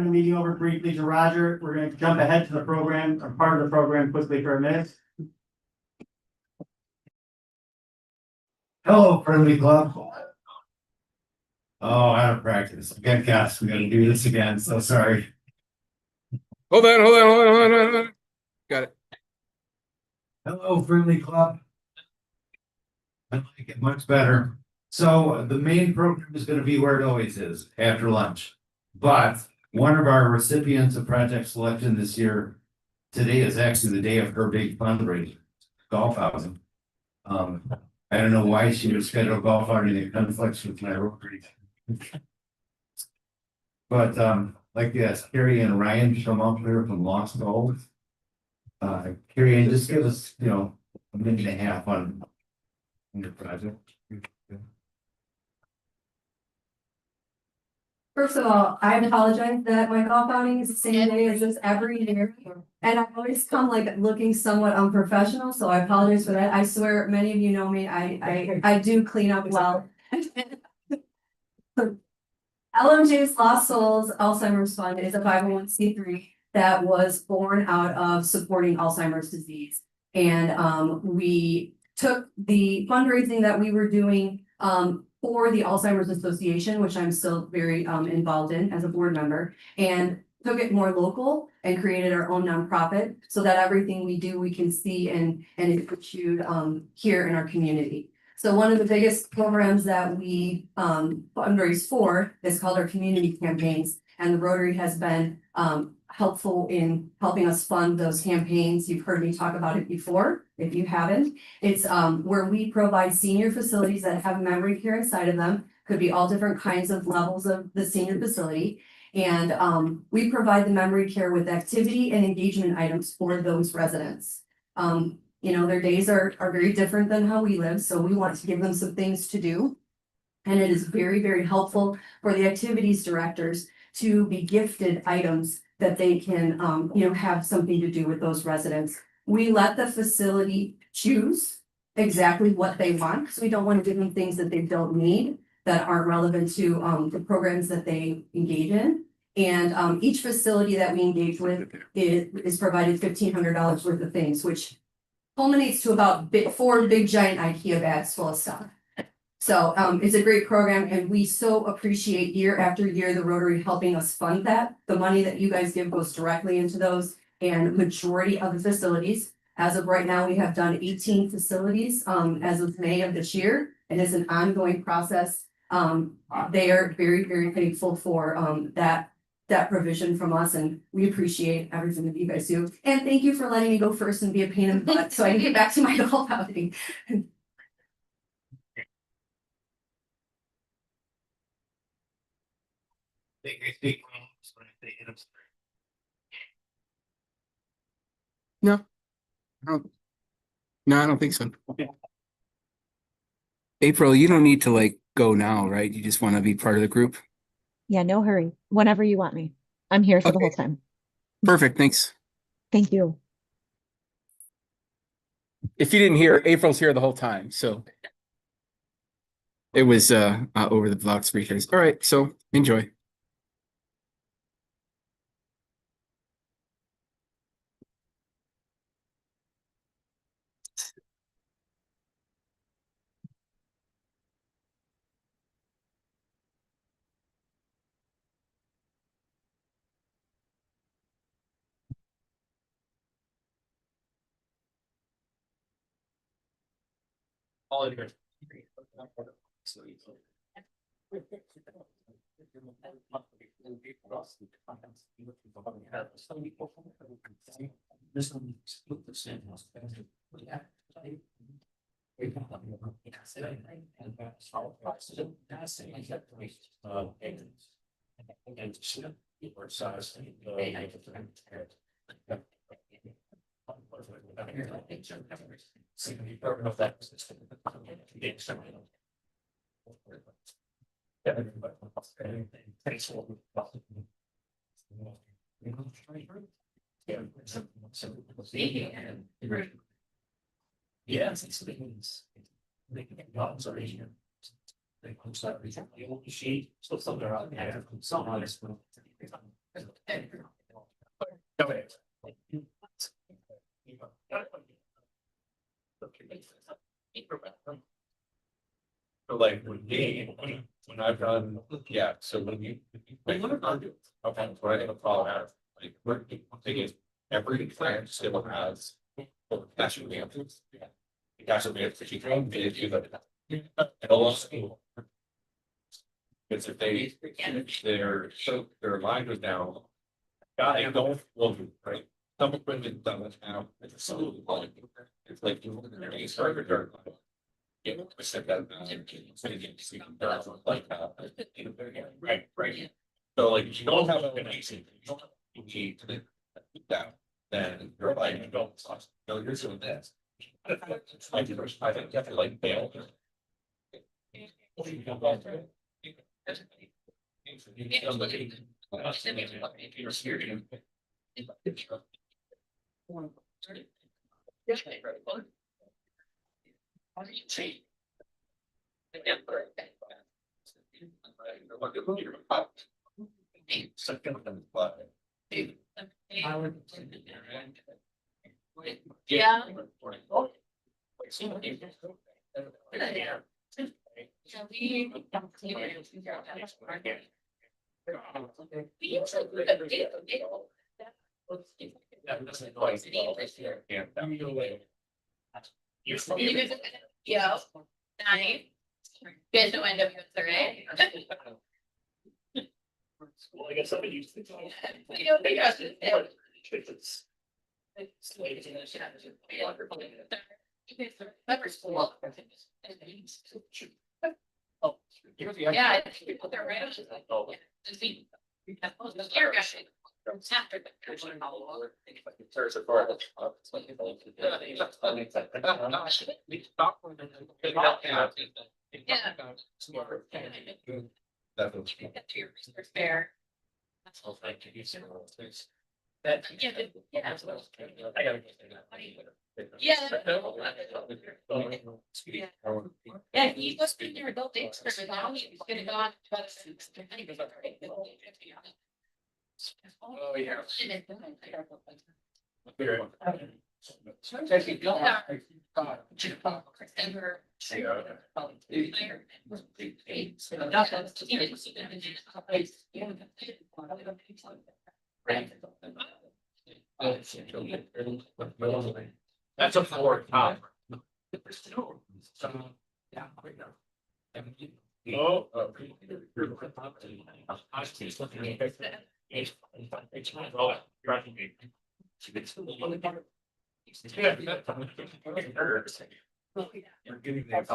the meeting over briefly to Roger. We're going to jump ahead to the program, or part of the program quickly for a minute. Hello, friendly club. Oh, out of practice. Again, guys, we gotta do this again. So sorry. Hold on. Got it. Hello, friendly club. I like it much better. So the main program is gonna be where it always is, after lunch. But one of our recipients of project selection this year, today is actually the day of her big fundraiser, golf outing. I don't know why she would schedule golf outing in conflicts with my Rotary. But like yes, Carrie and Ryan from up there from Lost Gold. Carrie, and just give us, a minute and a half on the project. First of all, I apologize that my golf outing is the same day as this every year. And I always come like looking somewhat unprofessional, so I apologize for that. I swear, many of you know me, I do clean up well. LMJ's Lost Souls Alzheimer's Fund is a 501c3 that was born out of supporting Alzheimer's disease. And we took the fundraising that we were doing for the Alzheimer's Association, which I'm still very involved in as a board member, and took it more local and created our own nonprofit so that everything we do, we can see and is pursued here in our community. So one of the biggest programs that we fundraise for is called our community campaigns, and the Rotary has been helpful in helping us fund those campaigns. You've heard me talk about it before. If you haven't, it's where we provide senior facilities that have memory care inside of them. Could be all different kinds of levels of the senior facility. And we provide the memory care with activity and engagement items for those residents. Their days are very different than how we live, so we want to give them some things to do. And it is very, very helpful for the activities directors to be gifted items that they can, have something to do with those residents. We let the facility choose exactly what they want, because we don't want to give them things that they don't need, that aren't relevant to the programs that they engage in. And each facility that we engage with is provided $1,500 worth of things, which culminates to about 4 big giant IKEA bags full of stuff. So it's a great program, and we so appreciate year after year the Rotary helping us fund that. The money that you guys give goes directly into those, and majority of the facilities. As of right now, we have done 18 facilities as of May of this year. It is an ongoing process. They are very, very thankful for that provision from us, and we appreciate everything that you guys do. And thank you for letting me go first and be a pain in the butt so I can get back to my golf outing. No, I don't think so. Okay. April, you don't need to go now, right? You just want to be part of the group. Yeah, no hurry. Whenever you want me. I'm here for the whole time. Perfect. Thanks. Thank you. If you didn't hear, April's here the whole time, so it was over the block speakers. All right, so enjoy. All in here. Yes, it's things. They can get jobs already here. They post that the old sheet, so somewhere out there, some honest. me, when I've done, yeah, so when you. Okay, what I think a problem out, like, what the thing is, every plant still has. That's what we have. That's what we have to keep going, they do that. And also. Because if they, their line goes down. God, they don't, well, right, some equipment done now, it's so like, it's like, it's very dirt. Yeah, I said that. Like, right, right. So like, if you don't have an AC, you need to do that, then you're like, you don't, no, you're doing this. I think you have to like bail. Yeah. So we. We usually do a deal. Yeah. Nice. You guys know NWS, right? Well, I guess somebody used to. We don't think us. Yeah. They're right. Oh. Tears apart. Definitely. Fair. Oh, thank you. Yeah, yeah. I gotta. Yeah. Yeah, he must be near adult dates, because now he's gonna go on to about 6:30. Oh, yeah. That's a floor top. Yeah. Oh. You're getting that.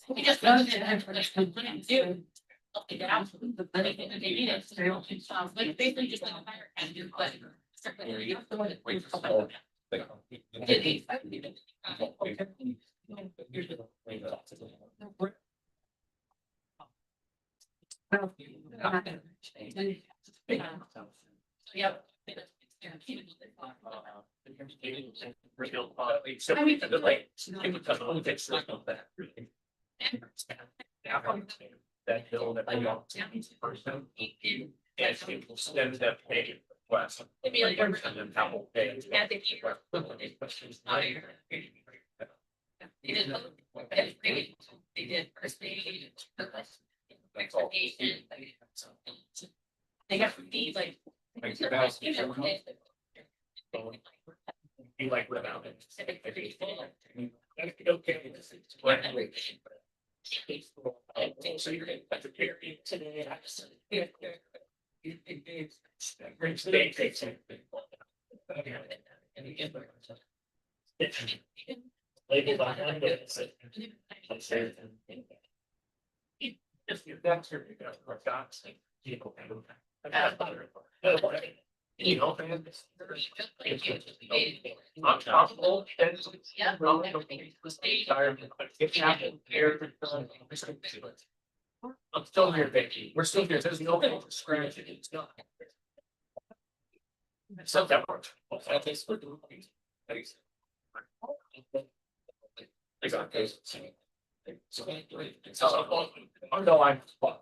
We just know that for this complaint too. Get out. But basically just like a fire and do but. Yep. That hill that I got. Person. Yes, people send that pay request. It'd be like a- And then double pay. Yeah, they keep- They did look at it, they did first aid. That's all. They got these like. You like without it. Okay. So you're gonna have to carry it today. Labeled on one, but it's. If you that's your, docs, people. You know. Yeah. I'm still here, Becky. We're still here. There's no scratch. It's not. So that works. I think it's good. Exactly. So, I know I'm. I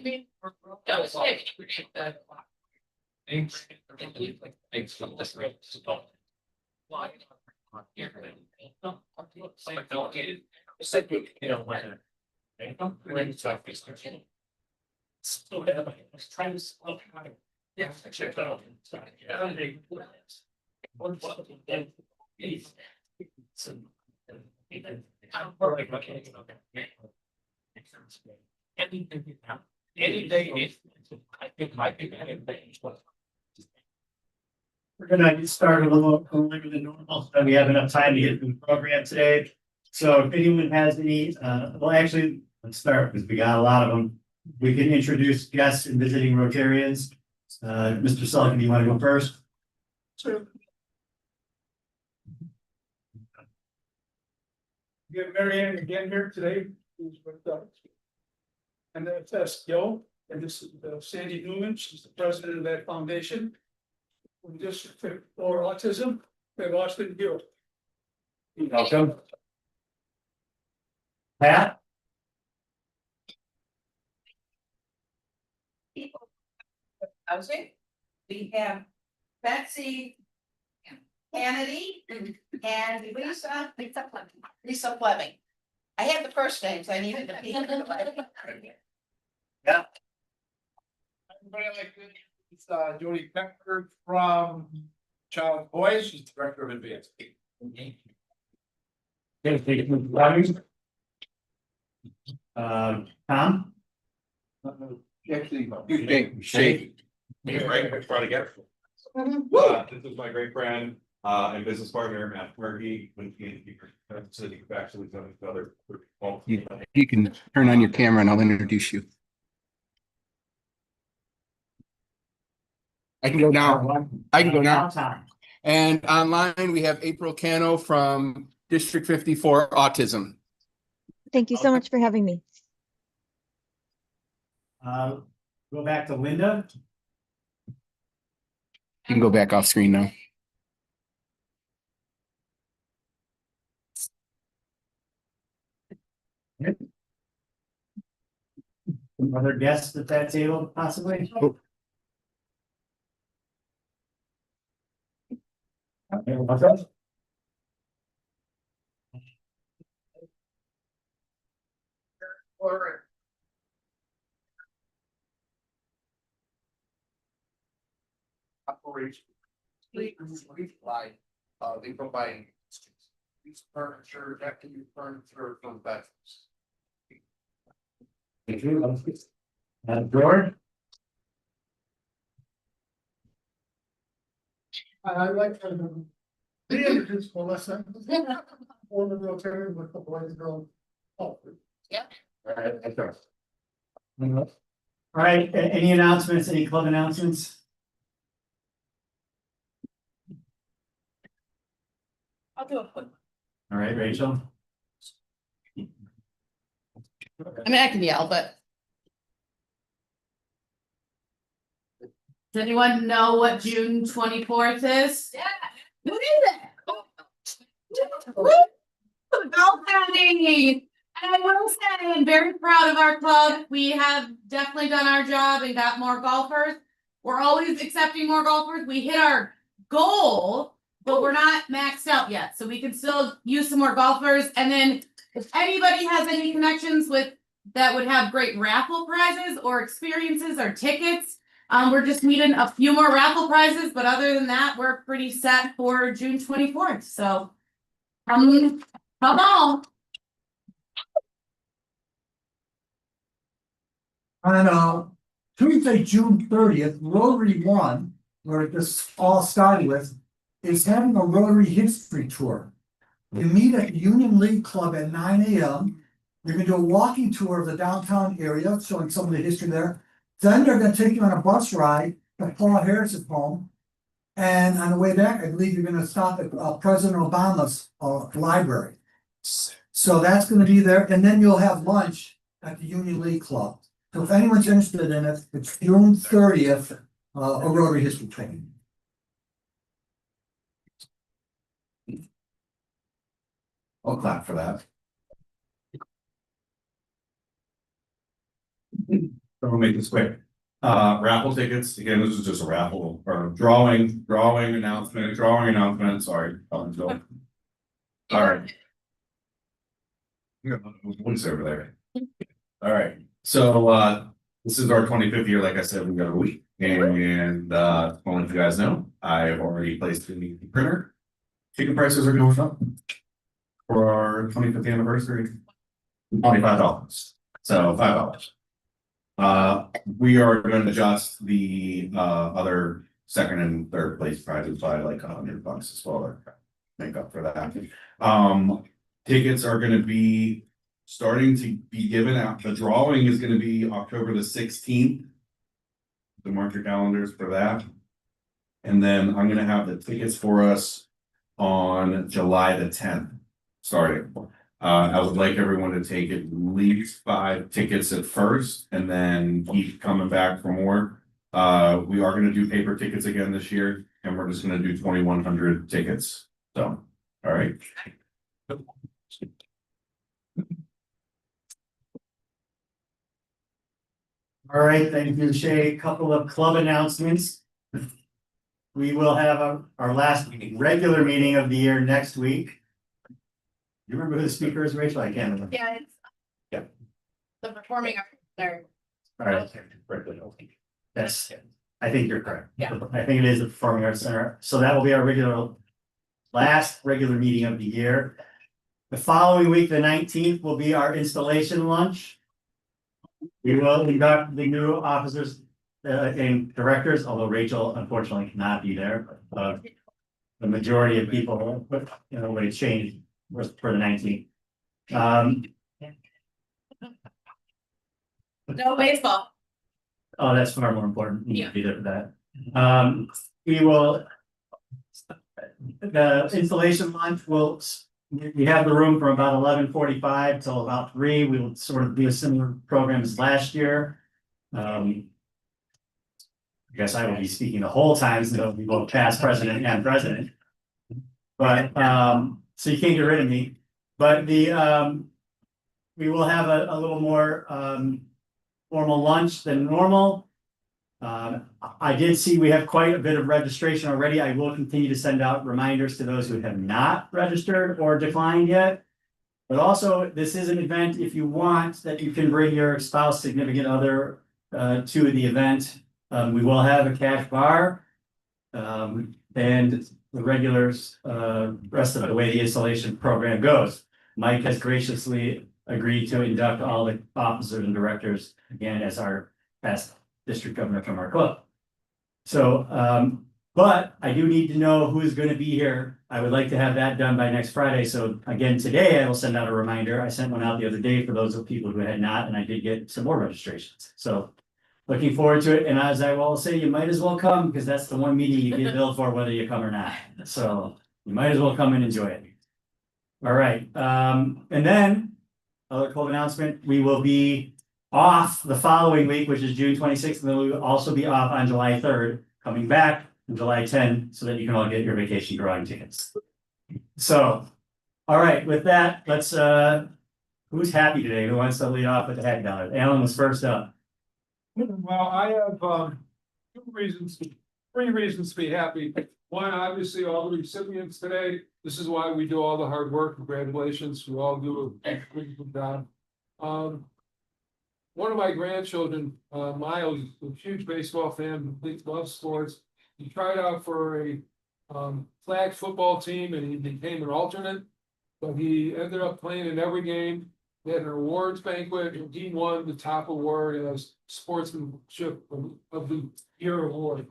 mean, that was like. Thanks. Thanks. Why? It's like, you know, when. When it's like. So, I was trying to. Yeah, I checked out. Yeah. Any day, I think my big. We're gonna get started a little earlier than normal, so we have enough time to get through the program today. So if anyone has any, well, actually, let's start because we got a lot of them. We can introduce guests and visiting Rotarians. Mr. Sullivan, do you want to go first? Sure. We have Mary Ann again here today, who's with us. And that's Gil, and this is Sandy Newman, she's the president of that foundation. From District for Autism, we have Austin Gill. Welcome. Pat? Housing. We have Betsy Kennedy and Lisa Fleming. I had the first names, I needed to be. Yeah. Everybody like this, it's Jody Becker from Child Boys, she's director of advanced. Tom? Shake. Right, try to get. This is my great friend and business partner, Matt Murphy, when he actually done each other. You can turn on your camera and I'll introduce you. I can go now. I can go now. Tom. And online, we have April Cano from District 54 Autism. Thank you so much for having me. Go back to Linda. You can go back off screen now. Some other guests at that table, possibly? Oh. Operation. We they provide. These furniture, that can be furniture from veterans. George? I like to. Introduce Melissa. Former military with the boys and girls. Oh. All right, any announcements, any club announcements? I'll do a quick. All right, Rachel. I mean, I can yell, but. Does anyone know what June 24th is? Yeah. What is it? Golf outing. And I will say, I'm very proud of our club. We have definitely done our job and got more golfers. We're always accepting more golfers. We hit our goal, but we're not maxed out yet. So we can still use some more golfers. And then if anybody has any connections with that would have great raffle prizes or experiences or tickets. We're just needing a few more raffle prizes, but other than that, we're pretty set for June 24th. So, come on. On Tuesday, June 30th, Rotary One, where this all started with, is having a Rotary history tour. You meet at Union League Club at 9 a.m. You're gonna do a walking tour of the downtown area, showing some of the history there. Then they're gonna take you on a bus ride to Paul Harris's home. And on the way back, I believe you're gonna stop at President Obama's library. So that's gonna be there, and then you'll have lunch at the Union League Club. So if anyone's interested in it, it's June 30th, a Rotary history training. I'll clap for that. So we'll make this quick. Raffle tickets, again, this is just a raffle or drawing announcement, sorry. All right. What's over there? All right, so this is our 25th year, like I said, we got a week. And only if you guys know, I've already placed in the printer. Ticket prices are going up for our 25th anniversary. $25, so $5. We are going to adjust the other second and third place prizes by like $100 as well, or make up for that. Tickets are going to be starting to be given out. The drawing is going to be October the 16th. To mark your calendars for that. And then I'm going to have the tickets for us on July the 10th, starting. I would like everyone to take at least 5 tickets at first and then keep coming back for more. We are going to do paper tickets again this year, and we're just going to do 2,100 tickets. So, all right. All right, thank you, Shay. Couple of club announcements. We will have our last regular meeting of the year next week. You remember who the speaker is, Rachel? I can't remember. Yeah, it's. Yeah. The performing arts there. All right. That's, I think you're correct. Yeah. I think it is the Performing Arts Center. So that will be our last regular meeting of the year. The following week, the 19th, will be our installation lunch. We will induct the new officers and directors, although Rachel unfortunately cannot be there. The majority of people, you know, when it changed was for the 19th. No baseball. Oh, that's far more important. You need to be there for that. We will. The installation lunch will, we have the room from about 11:45 till about 3. We will sort of do a similar program as last year. I guess I will be speaking the whole time, so we both past president and president. But so you can't get rid of me. But the we will have a little more formal lunch than normal. I did see we have quite a bit of registration already. I will continue to send out reminders to those who have not registered or declined yet. But also, this is an event, if you want, that you can bring your spouse, significant other to the event. We will have a cash bar. And the regulars, rest of the way the installation program goes. Mike has graciously agreed to induct all the officers and directors again as our past district governor from our club. So, but I do need to know who's going to be here. I would like to have that done by next Friday. So again, today I will send out a reminder. I sent one out the other day for those of people who had not, and I did get some more registrations. So looking forward to it. And as I will say, you might as well come because that's the one meeting you get billed for whether you come or not. So you might as well come and enjoy it. All right. And then other club announcement, we will be off the following week, which is June 26th, and then we will also be off on July 3rd, coming back on July 10th, so that you can all get your vacation drawing tickets. So, all right, with that, let's who's happy today? Who wants to lead off with the head dollar? Alan was first up. Well, I have three reasons to be happy. One, obviously, all the recipients today. This is why we do all the hard work. Congratulations, we all do a great job. One of my grandchildren, Miles, a huge baseball fan, loves sports. He tried out for a flag football team and he became an alternate, but he ended up playing in every game. They had an awards banquet and he won the top award as sportsmanship of the year award.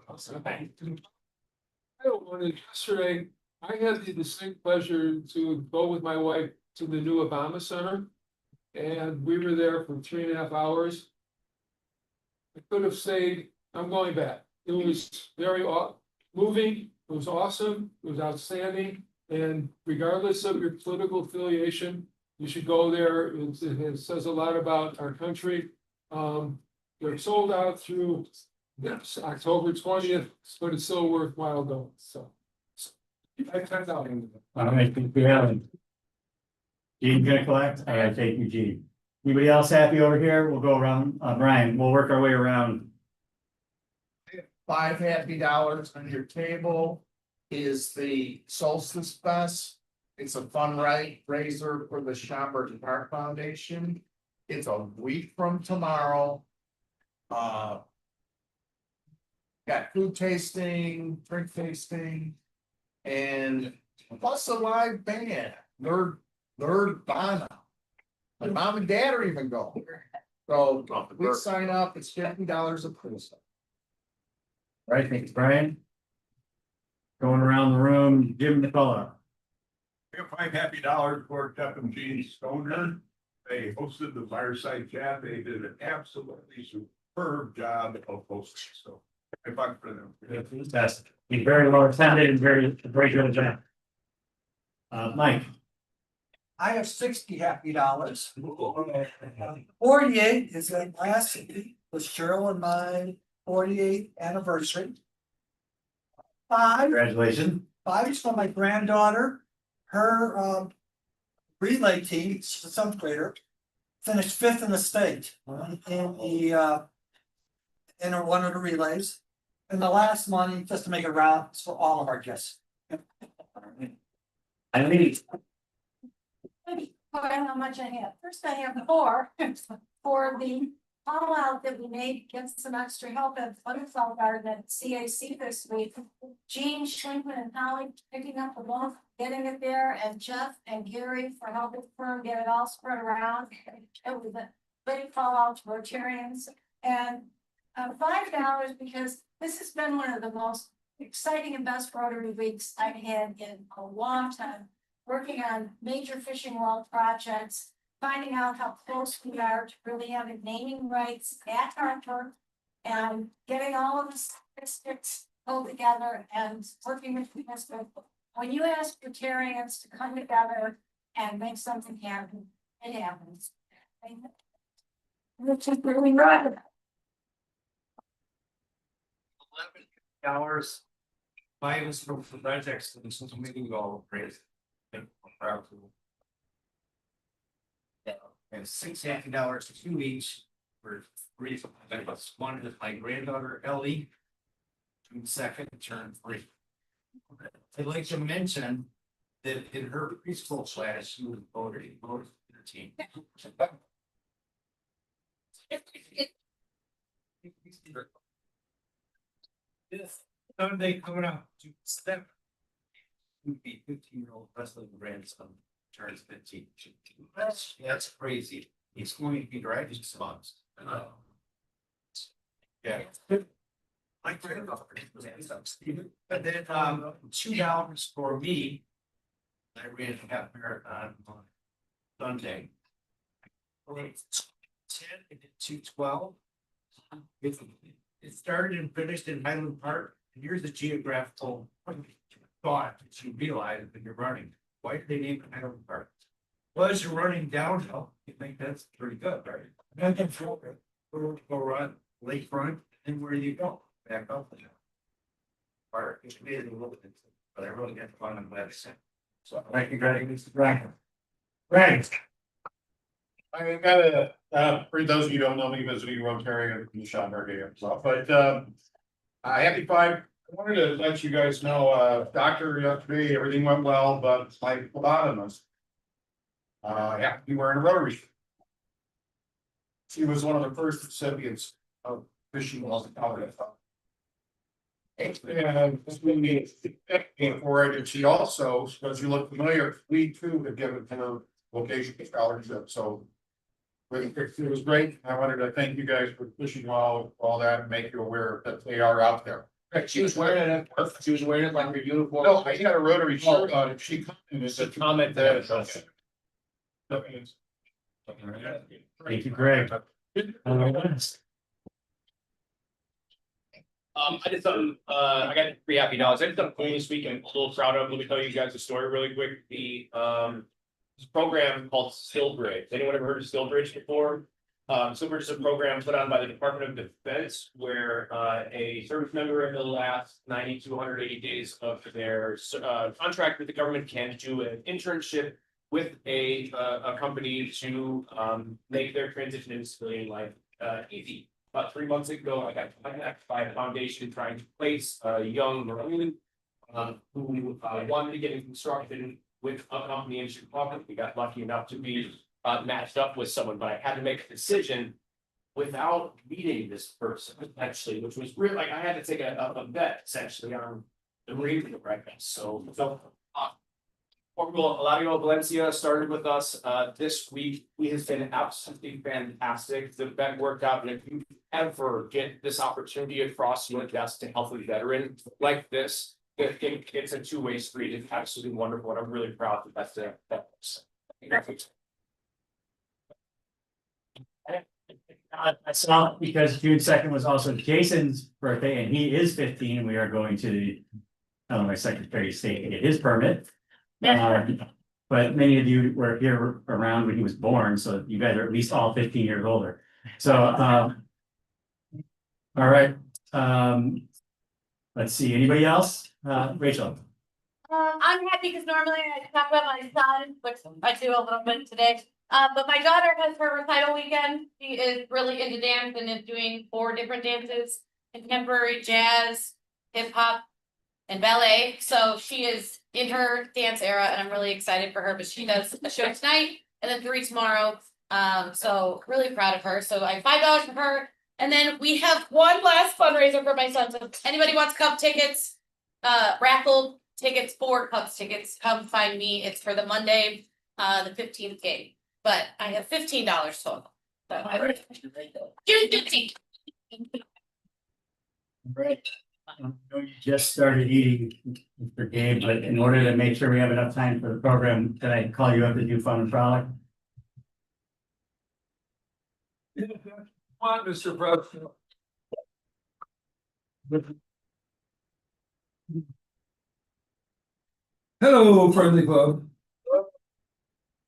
Yesterday, I had the distinct pleasure to go with my wife to the new Obama Center. And we were there for 3.5 hours. I could have stayed, I'm going back. It was very moving, it was awesome, it was outstanding. And regardless of your political affiliation, you should go there. It says a lot about our country. They're sold out through October 20th, but it's still worthwhile going. So I checked out. All right, thank you, Alan. Gene's gonna collect? All right, thank you, Gene. Anybody else happy over here? We'll go around, Brian, we'll work our way around. $5 on your table is the Solstice Fest. It's a fundraiser for the Schaumburg Park Foundation. It's a week from tomorrow. Got food tasting, drink tasting, and plus a live band. They're Bono. My mom and dad are even going. So please sign up. It's $50 a person. All right, thanks, Brian. Going around the room, Jim McCullough. We have $5 for Captain Gene Stoner. They hosted the fireside chat. They did an absolutely superb job of hosting, so. $5 for them. That's, he's very well attended and very good job. Mike. I have $60 48 is a last was Cheryl and my 48th anniversary. 5 Congratulations. 5 is for my granddaughter. Her relay team, she's a 7th grader, finished 5th in the state in one of the relays. And the last money, just to make it round, is for all of our guests. I mean, How much I have. First, I have 4 for the call out that we made, get some extra help at Butterfly Garden at CAC this week. Gene, Schlinkman and Holly picking up the ball, getting it there, and Jeff and Gary for helping the firm get it all spread around. It was a big call out to Rotarians, and $5 because this has been one of the most exciting and best Rotary weeks I've had in a long time. Working on major fishing well projects, finding out how close we are to really having naming rights at Hartford, and getting all of the statistics pulled together and working with people. When you ask Rotarians to come together and make something happen, it happens. Which is really right. $11. 5 is for the projects, and so making all praise. And $6 2 each for 3 benefits. One is my granddaughter Ellie, June 2nd, turned 3. I'd like to mention that in her preschool class, she was voted for the team. This Sunday coming up, June 7th. Would be 15-year-old wrestling grandson turns 15. That's crazy. He's going to be driving sons. Yeah. My granddaughter was and then $2 for me. I ran a half marathon on Sunday. 10 and 2:12. It started and finished in Highland Park. And here's the geographical thought that you realize when you're running. Why did they name it Highland Park? Well, as you're running downhill, you think that's pretty good, right? And then go run lakefront, and where do you go? Back up the park. It's made it a little bit, but I really got fun. I'm glad to say. So I congratulations, Brian. Right. I gotta, for those of you who don't know me, visiting Rotary in the Schaumburg area, but happy 5. I wanted to let you guys know, doctor yesterday, everything went well, but my phlebotomist happened to be wearing a rotary. She was one of the first recipients of fishing wells in Colorado. And for it, and she also, because you look familiar, we too have given her vocation scholarship, so. It was great. I wanted to thank you guys for fishing all that and make you aware that they are out there. She was wearing it, like her uniform. No, I had a Rotary shirt on it. She commented, It's a comment that. Thank you, Greg. I did something, I got $3 happy. I did something cool this week and I'm a little proud of. Let me tell you guys a story really quick. This program called Stillbridge. Anyone ever heard of Stillbridge before? Stillbridge is a program put on by the Department of Defense where a service member in the last 90 to 180 days of their contract with the government can do an internship with a company to, make their transition into civilian life, easy. About 3 months ago, I got contacted by a foundation trying to place a young Marine, who, wanted to get in construction with a company in Chicago. We got lucky enough to be, matched up with someone, but I had to make a decision without meeting this person, actually, which was really, like, I had to take a bet essentially on the Marine right now, so. Eladio Valencia started with us this week. He has been absolutely fantastic. The bet worked out, and if you ever get this opportunity across your desk to help a veteran like this, it's a two-way street. It's absolutely wonderful, and I'm really proud that that's I saw because June 2nd was also Jason's birthday and he is 15 and we are going to the, my Secretary of State to get his permit. But many of you were here around when he was born, so you guys are at least all 15 years older. So, all right. Let's see, anybody else? Rachel? I'm happy because normally I talk about my son, which I do a little bit today. But my daughter has her recital weekend. She is really into dance and is doing 4 different dances: contemporary, jazz, hip hop, and ballet. So she is in her dance era, and I'm really excited for her. But she does a show tonight and then 3 tomorrow. So really proud of her. So I have $5 for her. And then we have one last fundraiser for my son. So if anybody wants cup tickets, raffle tickets, 4 Cubs tickets, come find me. It's for the Monday, the 15th game. But I have $15 total. So June 15th. Right. I know you just started eating for Gabe, but in order to make sure we have enough time for the program, can I call you up to do fun and frolic? Come on, Mr. President. Hello, friendly club.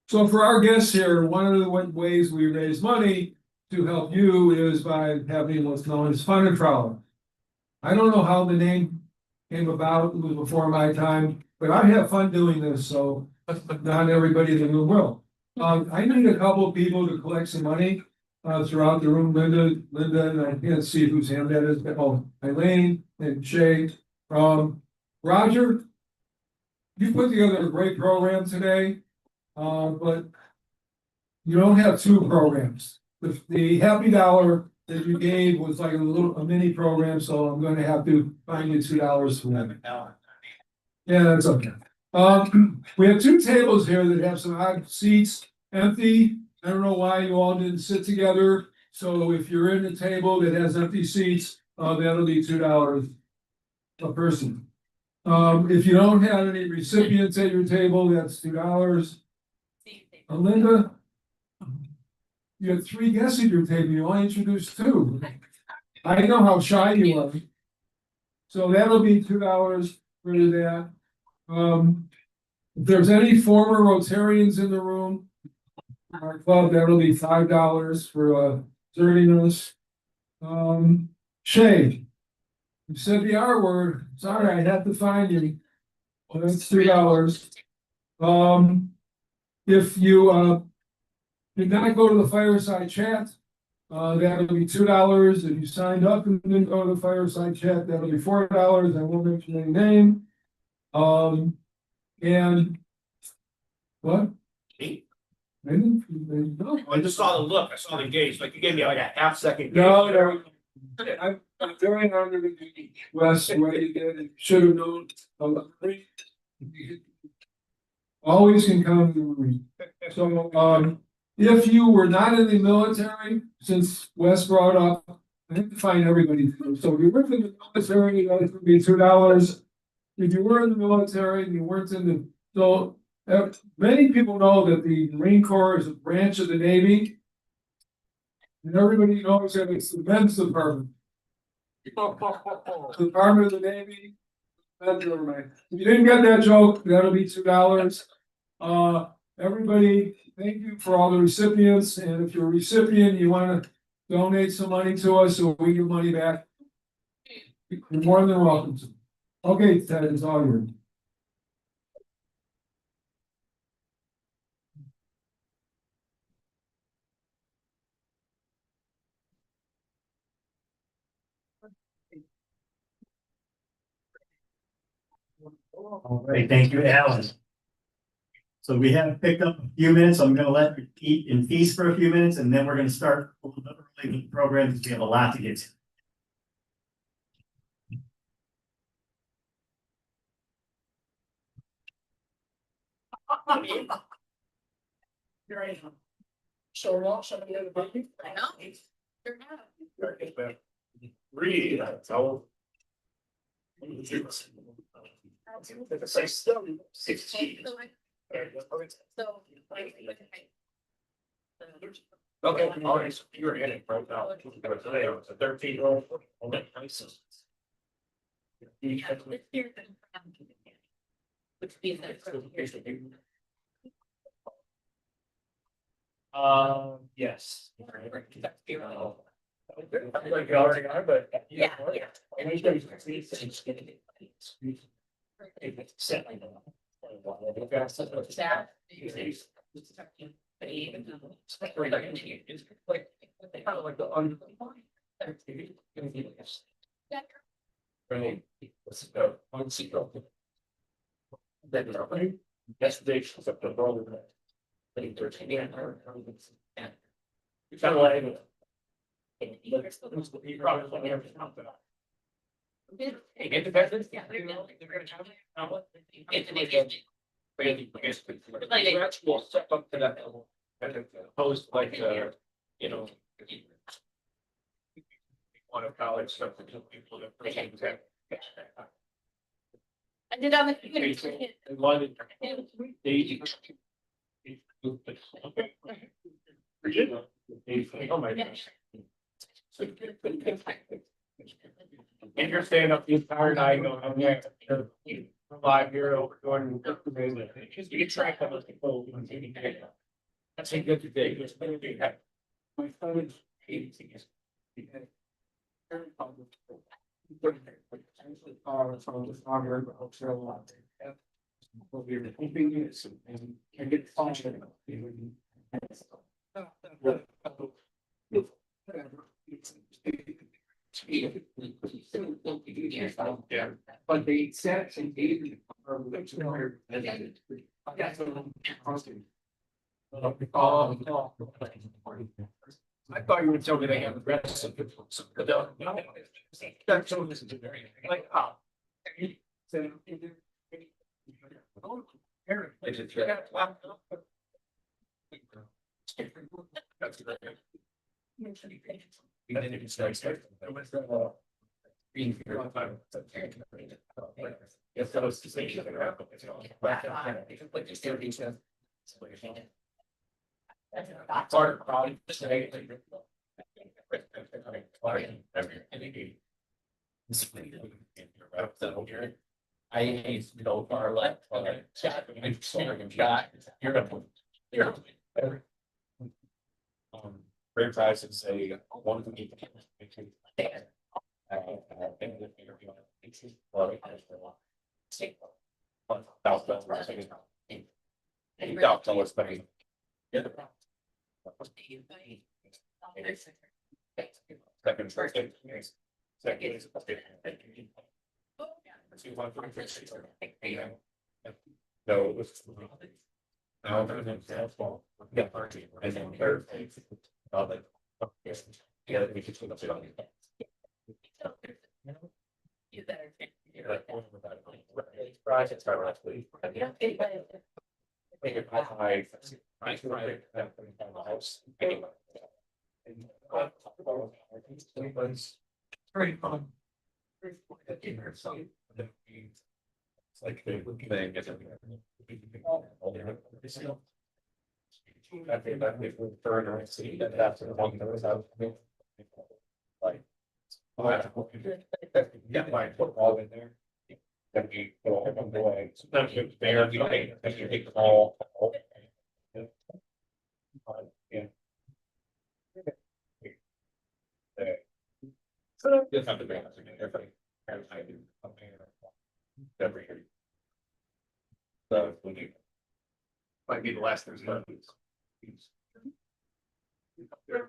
So for our guests here, one of the ways we raise money to help you is by having what's known as fun and frolic. I don't know how the name came about, it was before my time, but I have fun doing this, so not everybody in the room will. I need a couple of people to collect some money throughout the room. Linda, and I can't see whose hand that is, but Eileen and Shay. Roger, you put together a great program today, but you don't have 2 programs. The Happy Dollar that you gave was like a mini program, so I'm going to have to find you $2 for that. Yeah, that's okay. We have 2 tables here that have some odd seats empty. I don't know why you all didn't sit together. So if you're in a table that has empty seats, that'll be $2 a person. If you don't have any recipients at your table, that's $2. Linda, you had 3 guests at your table. You only introduced 2. I know how shy you are. So that'll be $2 for that. If there's any former Rotarians in the room, our club, that'll be $5 for serving us. Shay, you said the R word. Sorry, I had to find you. Well, that's $3. If you did not go to the fireside chat, that'll be $2. If you signed up and didn't go to the fireside chat, that'll be $4. I won't mention any name. And what? No. I just saw the look, I saw the gaze, like you gave me like a half second. No, I'm very honored to be Wes, what you did, and should have known. Always can count on the Marine. So, if you were not in the military, since Wes brought up, I have to find everybody. So if you were in the military, that would be $2. If you were in the military and you weren't in the, so many people know that the Marine Corps is a branch of the Navy. And everybody knows that it's the men's department. Department of the Navy. If you didn't get that joke, that'll be $2. Everybody, thank you for all the recipients, and if you're a recipient, you want to donate some money to us so we give money back, you're more than welcome to. Okay, Ted, it's all yours. All right, thank you, Alan. So we have picked up a few minutes. I'm gonna let you eat and feast for a few minutes, and then we're gonna start a little bit early with the program because we have a lot to get to. So long, somebody had a baby. I know. Read, so. Okay, all right, so you're in it right now. Today it was a 13-year-old. Yes. Yeah. Right, let's go, on seat. Then, yesterday, she was up to the road. Like 13, yeah. You found like. You probably have something. Independence? Yeah. We'll step up to that level. And opposed like, you know. One of college stuff that people that. I did on the computer. Oh my gosh. And you're staying up the entire night going, I'm there. 5 year over going. You get track of those people. That's a good day. It's gonna be that. My phone is. Yeah, but they said and gave me. I thought you would tell me they have the rest of it. That's so this is very like, oh. That's great. And then if you start. Being here on time. If that was to say. Like just everything says. Part probably. I used to go far left. Rare price and say one of the. No, it was. No, yeah, and then third. Yeah, we could. You better. Right, it's right last week. Make it high. Very fun. It's like the thing. I think that if we further see that that's the one that was out. Like. Yeah, my football in there. Then you go on the way. Sometimes you're there, you take the ball. Yeah. So just have to be honest again, everybody. I do. Every year. So when you. Might be the last Thursday.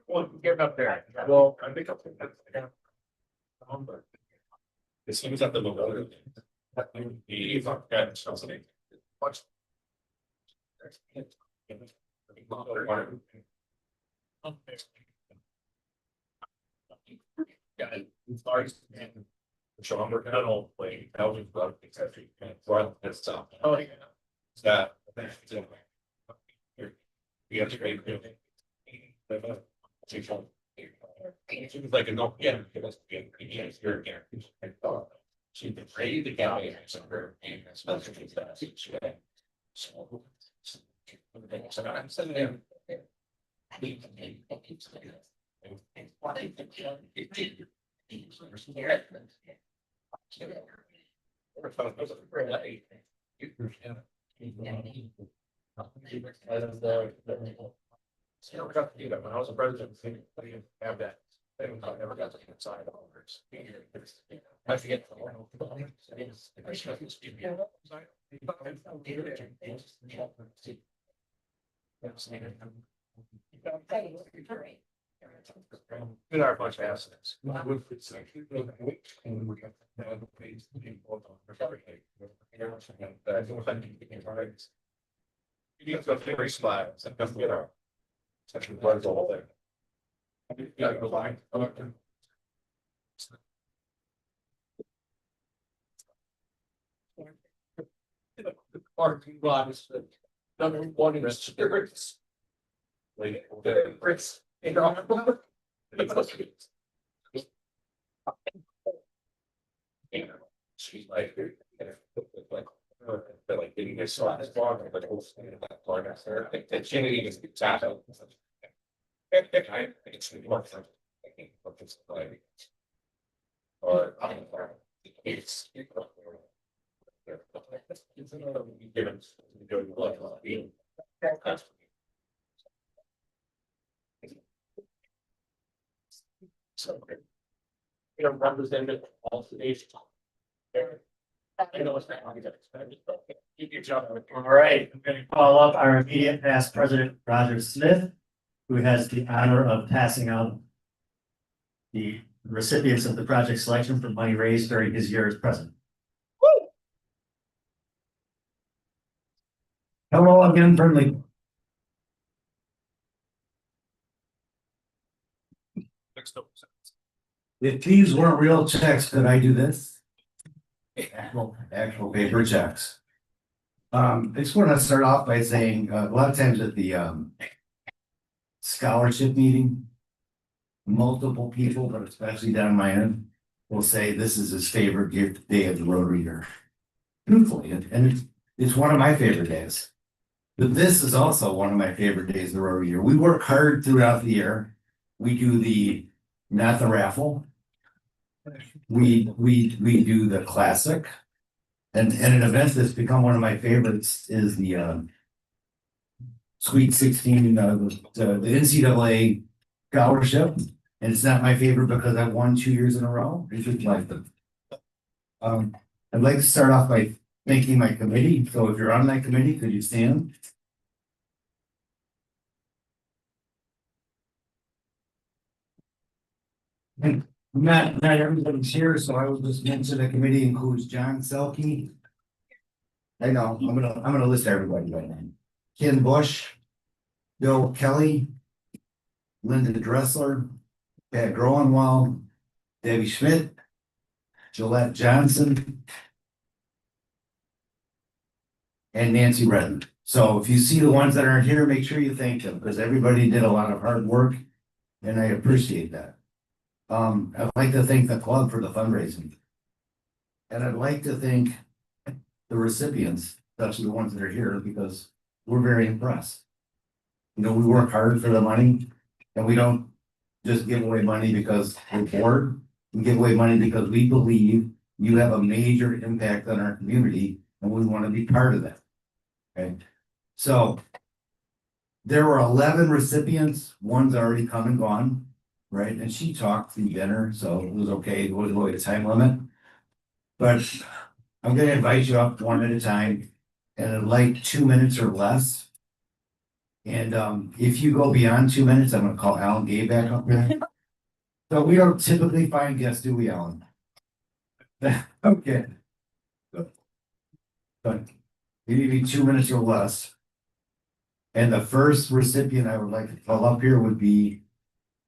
Well, get up there. Well, I think I'll. It seems like the mobility. He's not got something. Much. Yeah, it starts and show them we're kind of like helping club, etc. Well, that's stuff. Oh, yeah. That. You have to great. She was like, no, yeah, it was good. You're here. She did great. The guy has her and smells that. So. I'm sitting there. When I was a president, I didn't have that. I never got to inside of others. I forget. In our bunch of assets. You need to go very slides and come get our. Such a blood all there. You gotta go line. The parking lot is the number one in the spirits. Like, the Brits, you know. She's like, they're like getting this last bar, but the whole thing of that bar next there, that she didn't even get that out. It's I think it's like. Or it's. Given. So. You know, represented all today's. I know it's not. Keep your job. All right, I'm going to call up our immediate past president, Roger Smith, who has the honor of passing out the recipients of the project selection for money raised during his year as president. Hello again, Burnley. If these weren't real checks, could I do this? Actual paper checks. I just want to start off by saying, a lot of times at the scholarship meeting, multiple people, but especially down my end, will say this is his favorite gift day of the Rotary year. Truthfully, and it's one of my favorite days. But this is also one of my favorite days of the Rotary year. We work hard throughout the year. We do not the raffle. We do the classic. And an event that's become one of my favorites is the Sweet 16, the NCAA scholarship. And it's not my favorite because I won 2 years in a row. It's just like them. I'd like to start off by thanking my committee. So if you're on that committee, could you stand? And not everybody's here, so I will just mention the committee includes John Selke. I know, I'm gonna list everybody by name. Ken Bush, Bill Kelly, Linda Dressler, Pat Groenwald, Debbie Schmidt, Gillette Johnson, and Nancy Redden. So if you see the ones that aren't here, make sure you thank them because everybody did a lot of hard work and I appreciate that. I'd like to thank the club for the fundraising. And I'd like to thank the recipients, especially the ones that are here, because we're very impressed. You know, we work hard for the money and we don't just give away money because we're bored. We give away money because we believe you have a major impact on our community and we want to be part of that. Okay, so there were 11 recipients, one's already come and gone. Right, and she talked through dinner, so it was okay, it wasn't really a time limit. But I'm gonna invite you up one at a time, and I'd like 2 minutes or less. And if you go beyond 2 minutes, I'm gonna call Alan Gay back up there. So we don't typically find guests, do we, Alan? Okay. But you need me 2 minutes or less. And the first recipient I would like to call up here would be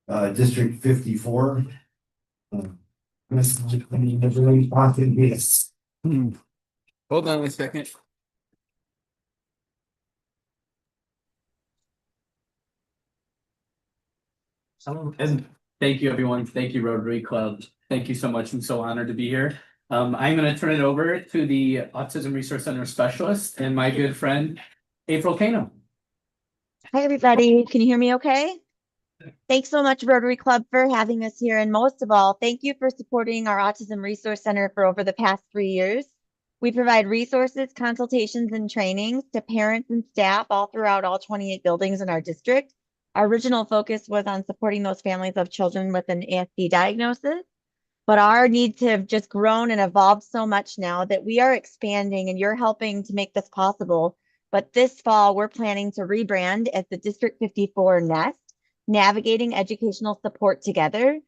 District 54. Miss Austin Gates. Hold on a second. And thank you, everyone. Thank you, Rotary Club. Thank you so much. I'm so honored to be here. I'm going to turn it over to the Autism Resource Center specialist and my good friend, April Kano. Hi, everybody. Can you hear me okay? Thanks so much, Rotary Club, for having us here. And most of all, thank you for supporting our Autism Resource Center for over the past 3 years. We provide resources, consultations, and trainings to parents and staff all throughout all 28 buildings in our district. Our original focus was on supporting those families of children with an ASD diagnosis, but our needs have just grown and evolved so much now that we are expanding, and you're helping to make this possible. But this fall, we're planning to rebrand as the District 54 Nest, navigating educational support together.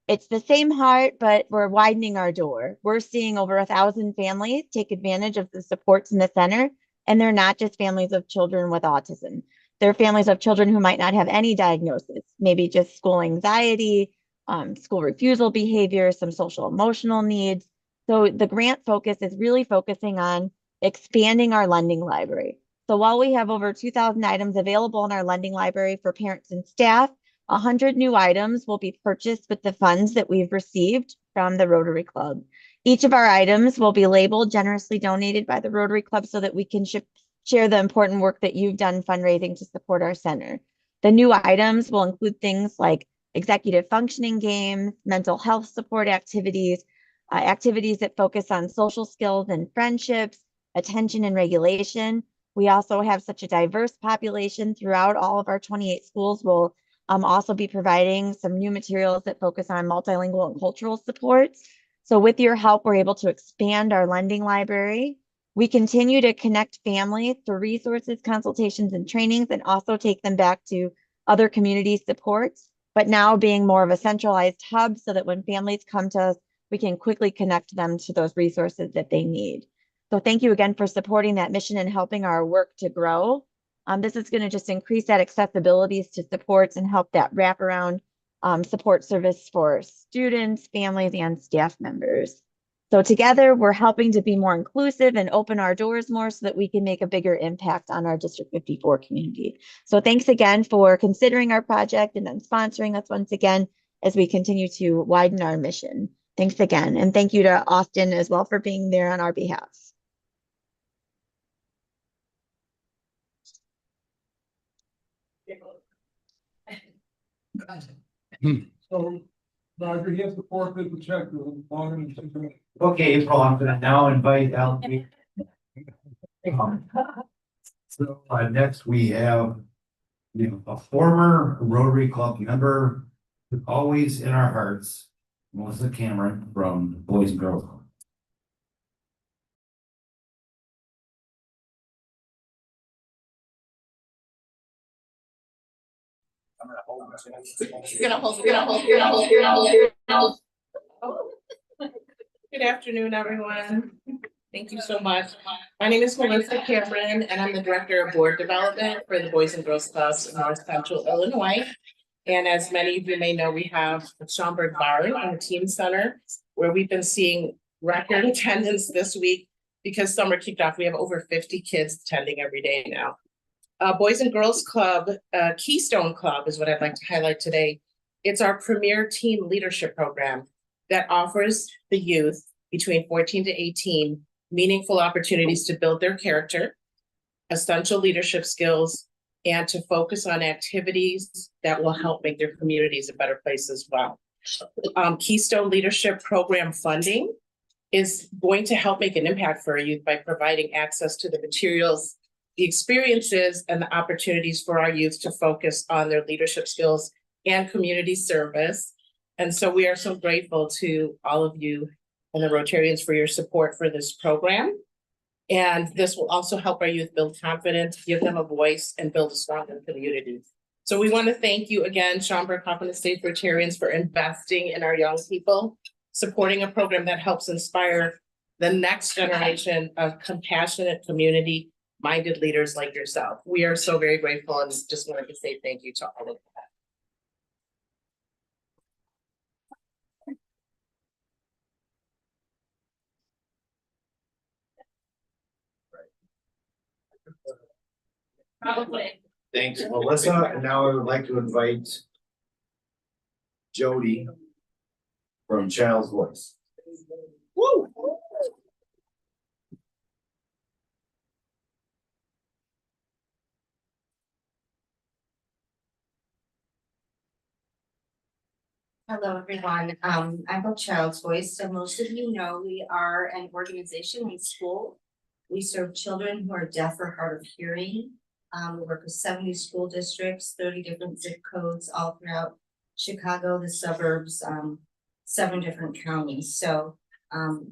It's the same heart, but we're widening our door. We're seeing over 1,000 families take advantage of the supports in the center, and they're not just families of children with autism. They're families of children who might not have any diagnosis, maybe just school anxiety, school refusal behavior, some social emotional needs. So the grant focus is really focusing on expanding our lending library. So while we have over 2,000 items available in our lending library for parents and staff, 100 new items will be purchased with the funds that we've received from the Rotary Club. Each of our items will be labeled generously donated by the Rotary Club so that we can share the important work that you've done fundraising to support our center. The new items will include things like executive functioning games, mental health support activities, activities that focus on social skills and friendships, attention and regulation. We also have such a diverse population throughout all of our 28 schools. We'll also be providing some new materials that focus on multilingual and cultural supports. So with your help, we're able to expand our lending library. We continue to connect families through resources, consultations, and trainings, and also take them back to other community supports, but now being more of a centralized hub so that when families come to us, we can quickly connect them to those resources that they need. So thank you again for supporting that mission and helping our work to grow. This is going to just increase that accessibility to supports and help that wraparound support service for students, families, and staff members. So together, we're helping to be more inclusive and open our doors more so that we can make a bigger impact on our District 54 community. So thanks again for considering our project and then sponsoring us once again as we continue to widen our mission. Thanks again. And thank you to Austin as well for being there on our behalf. So, Roger, he has to forfeit the check. Okay, April, I'm gonna now invite Al. So next we have, a former Rotary Club member, always in our hearts, Melissa Cameron from Boys and Girls Club. Good afternoon, everyone. Thank you so much. My name is Melissa Cameron, and I'm the Director of Board Development for the Boys and Girls Clubs in North Central Illinois. And as many of you may know, we have a Schaumburg Bar in the Teen Center, where we've been seeing record attendance this week because summer kicked off. We have over 50 kids attending every day now. Boys and Girls Club, Keystone Club is what I'd like to highlight today. It's our premier teen leadership program that offers the youth between 14 to 18 meaningful opportunities to build their character, essential leadership skills, and to focus on activities that will help make their communities a better place as well. Keystone Leadership Program funding is going to help make an impact for our youth by providing access to the materials, the experiences, and the opportunities for our youth to focus on their leadership skills and community service. And so we are so grateful to all of you and the Rotarians for your support for this program. And this will also help our youth build confidence, give them a voice, and build a stronger community. So we want to thank you again, Schaumburg Coppin State Rotarians, for investing in our young people, supporting a program that helps inspire the next generation of compassionate, community-minded leaders like yourself. We are so very grateful and just wanted to say thank you to all of you. Probably. Thanks, Melissa. And now I would like to invite Jody from Child's Voice. Woo! Hello, everyone. I'm a Child's Voice. So most of you know we are an organization in school. We serve children who are deaf or hard of hearing. We work with 70 school districts, 30 different zip codes all throughout Chicago, the suburbs, 7 different counties. So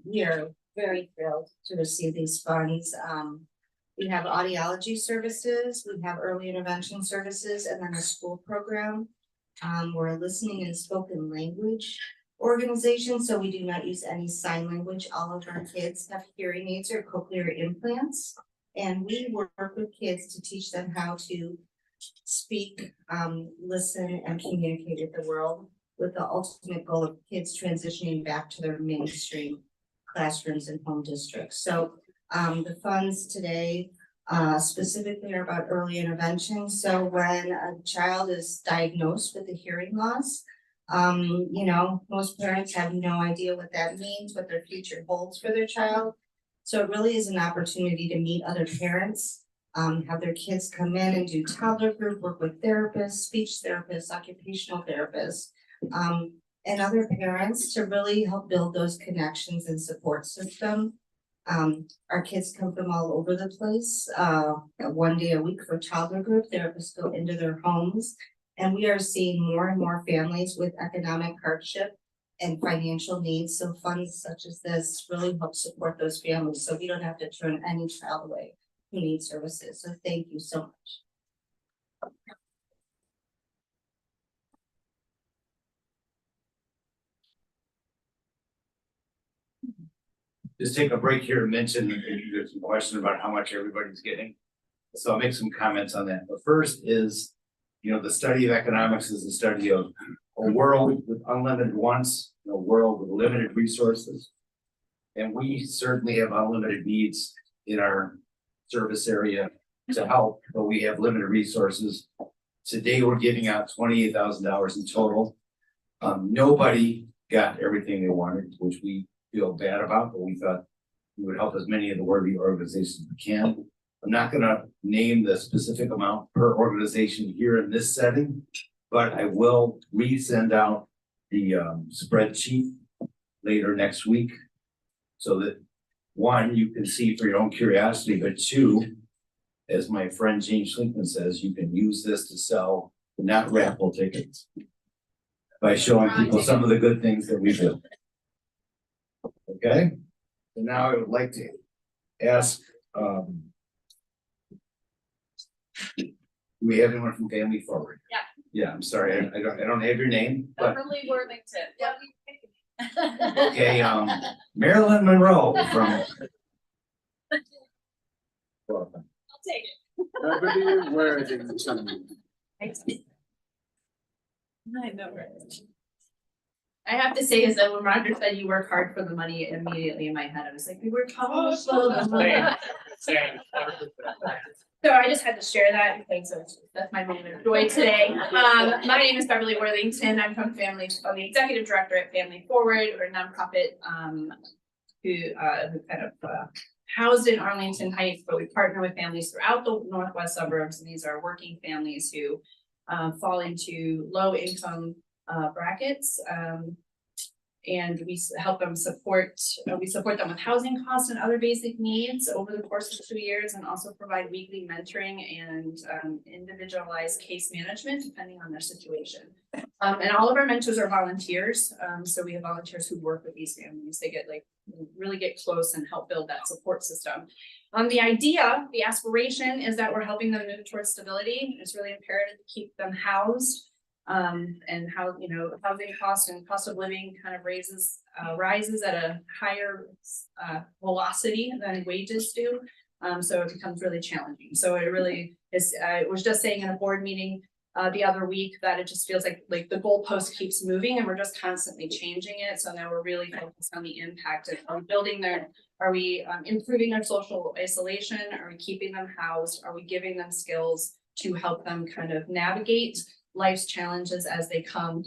we are very thrilled to receive these funds. We have audiology services, we have early intervention services, and then a school program. We're a listening and spoken language organization, so we do not use any sign language. All of our kids have hearing aids or cochlear implants, and we work with kids to teach them how to speak, listen, and communicate with the world, with the ultimate goal of kids transitioning back to their mainstream classrooms and home districts. So the funds today specifically are about early intervention. So when a child is diagnosed with a hearing loss, you know, most parents have no idea what that means, what their future holds for their child. So it really is an opportunity to meet other parents, have their kids come in and do toddler group, work with therapists, speech therapists, occupational therapists, and other parents to really help build those connections and support system. Our kids come from all over the place. 1 day a week for toddler group, therapists go into their homes. And we are seeing more and more families with economic hardship and financial needs. So funds such as this really help support those families. So we don't have to turn any child away who needs services. So thank you so much. Just take a break here to mention, there's some question about how much everybody's getting. So I'll make some comments on that. But first is, you know, the study of economics is the study of a world with unlimited wants, a world with limited resources. And we certainly have unlimited needs in our service area to help, but we have limited resources. Today, we're giving out $28,000 in total. Nobody got everything they wanted, which we feel bad about, but we thought we would help as many of the worthy organizations as we can. I'm not gonna name the specific amount per organization here in this setting, but I will resend out the spreadsheet later next week. So that 1, you can see for your own curiosity, but 2, as my friend James Schlinkman says, you can use this to sell not raffle tickets by showing people some of the good things that we do. Okay, so now I would like to ask, do we have anyone from Family Forward? Yeah. Yeah, I'm sorry, I don't have your name, but Beverly Worthington. Yep. okay, Marilyn Monroe from. I'll take it. Beverly Worthington. I know, right? I have to say is that when Roger said you work hard for the money, immediately in my head, I was like, we work hard for the money. So I just had to share that because that's my moment of joy today. My name is Beverly Worthington. I'm from I'm the executive director at Family Forward, or a nonprofit who kind of housed in Arlington Heights, but we partner with families throughout the northwest suburbs. And these are working families who fall into low income brackets. And we help them we support them with housing costs and other basic needs over the course of 2 years, and also provide weekly mentoring and individualized case management depending on their situation. And all of our mentors are volunteers. So we have volunteers who work with these families. They really get close and help build that support system. The aspiration is that we're helping them move towards stability. It's really imperative to keep them housed And how, housing costs and cost of living kind of rises at a higher velocity than wages do. So it becomes really challenging. So it really is, I was just saying in a board meeting the other week that it just feels like the goalpost keeps moving and we're just constantly changing it. So now we're really focused on the impact of are we improving their social isolation? Are we keeping them housed? Are we giving them skills to help them kind of navigate life's challenges as they come,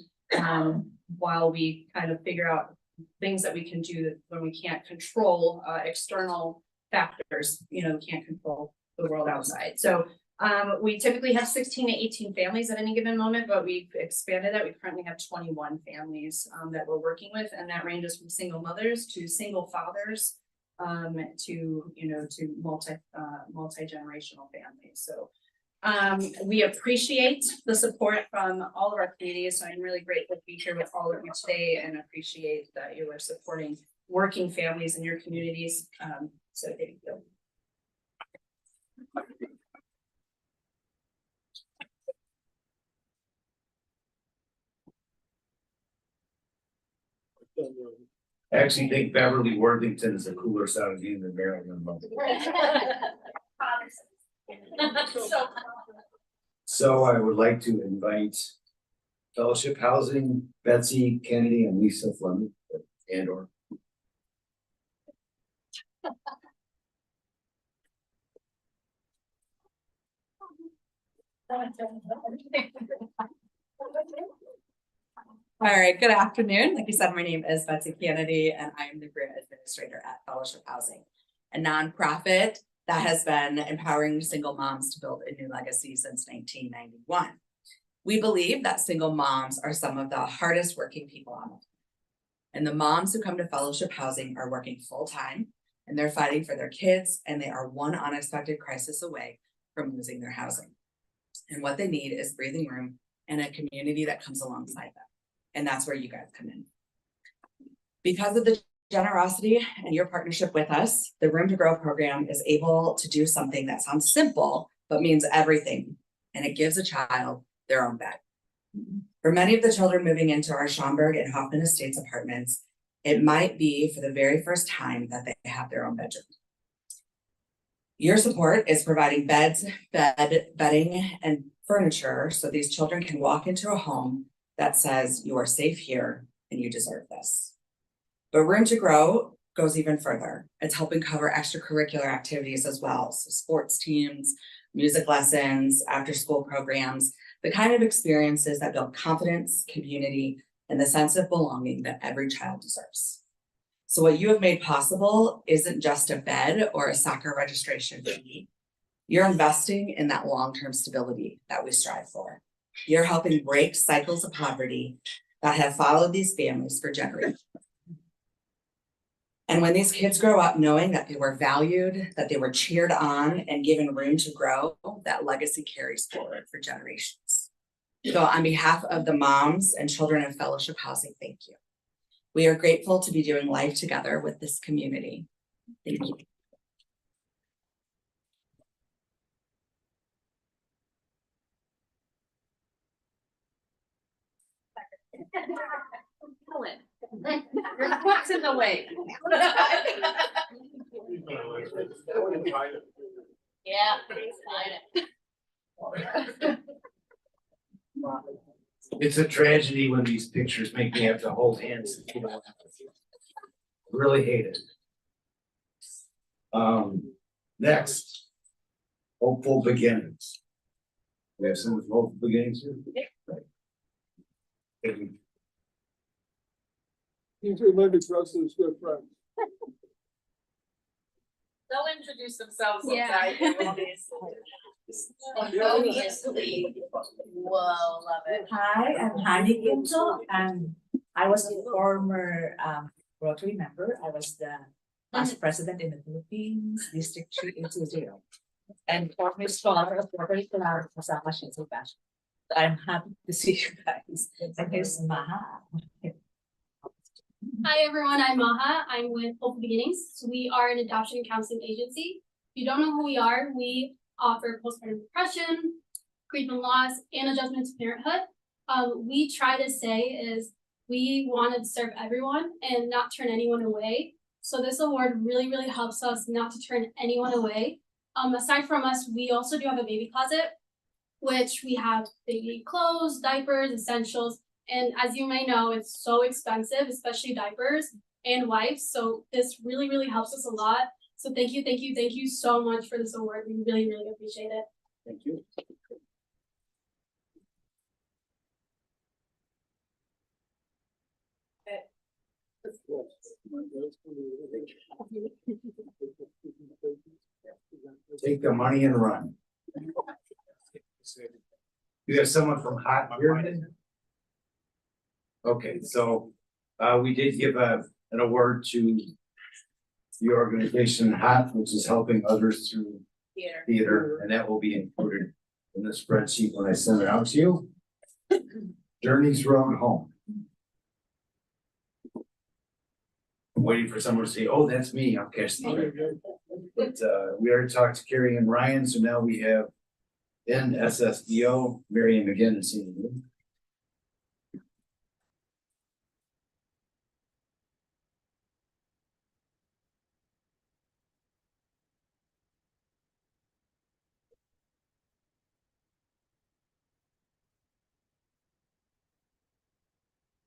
while we kind of figure out things that we can do when we can't control external factors, we can't control the world outside. So we typically have 16 to 18 families at any given moment, but we've expanded that. We currently have 21 families that we're working with, and that ranges from single mothers to single fathers, to multi-generational families. So we appreciate the support from all of our communities. So I'm really grateful to be here with all of you today and appreciate that you are supporting working families in your communities. So thank you. I actually think Beverly Worthington is a cooler sounding than Marilyn Monroe. So I would like to invite Fellowship Housing, Betsy Kennedy and Lisa Fleming, and/or. All right, good afternoon. Like you said, my name is Betsy Kennedy and I am the grant administrator at Fellowship Housing, a nonprofit that has been empowering single moms to build a new legacy since 1991. We believe that single moms are some of the hardest working people on the planet. And the moms who come to Fellowship Housing are working full time and they're fighting for their kids, and they are one unexpected crisis away from losing their housing. And what they need is breathing room and a community that comes alongside them. And that's where you guys come in. Because of the generosity and your partnership with us, the Room to Grow program is able to do something that sounds simple, but means everything. And it gives a child their own bed. For many of the children moving into our Schaumburg and Hoffman Estates apartments, it might be for the very first time that they have their own bedroom. Your support is providing beds, bedding, and furniture so these children can walk into a home that says you are safe here and you deserve this. But Room to Grow goes even further. It's helping cover extracurricular activities as well. So sports teams, music lessons, after school programs, the kind of experiences that build confidence, community, and the sense of belonging that every child deserves. So what you have made possible isn't just a bed or a soccer registration fee. You're investing in that long-term stability that we strive for. You're helping break cycles of poverty that have followed these families for generations. And when these kids grow up knowing that they were valued, that they were cheered on and given room to grow, that legacy carries forward for generations. So on behalf of the moms and children of Fellowship Housing, thank you. We are grateful to be doing life together with this community. Thank you. Your foot's in the way. Yeah, It's a tragedy when these pictures make me have to hold hands. Really hate it. Next, hopeful beginnings. We have some hopeful beginnings here. Thank you. These are living Russell's good friends. they'll introduce themselves. Yeah. Obviously. Whoa, love it. Hi, I'm Hani Ginto, and I was a former Rotary member. I was the past president in the Philippines, District 380. And former scholar of Rotary Club kasama siya sa Bash. I'm happy to see you guys. And here's Maha. Hi everyone, I'm Maha. I'm with Hopeful Beginnings. So we are an adoption and counseling agency. If you don't know who we are, we offer postpartum depression, grief and loss, and adjustment to parenthood. we try to say is we want to serve everyone and not turn anyone away. So this award really, really helps us not to turn anyone away. Aside from us, we also do have a baby closet, which we have baby clothes, diapers, essentials. And as you may know, it's so expensive, especially diapers and wipes. So this really, really helps us a lot. So thank you so much for this award. We really, really appreciate it. Thank you. Take the money and run. You have someone from Hot here? Okay, so we did give an award to the organization Hot, which is helping others through theater, and that will be included in the spreadsheet when I send it out to you. Journey's Road Home. I'm waiting for someone to say, oh, that's me, I'll catch the. But we already talked to Carrie and Ryan, so now we have NSSDO, Miriam again and seeing you.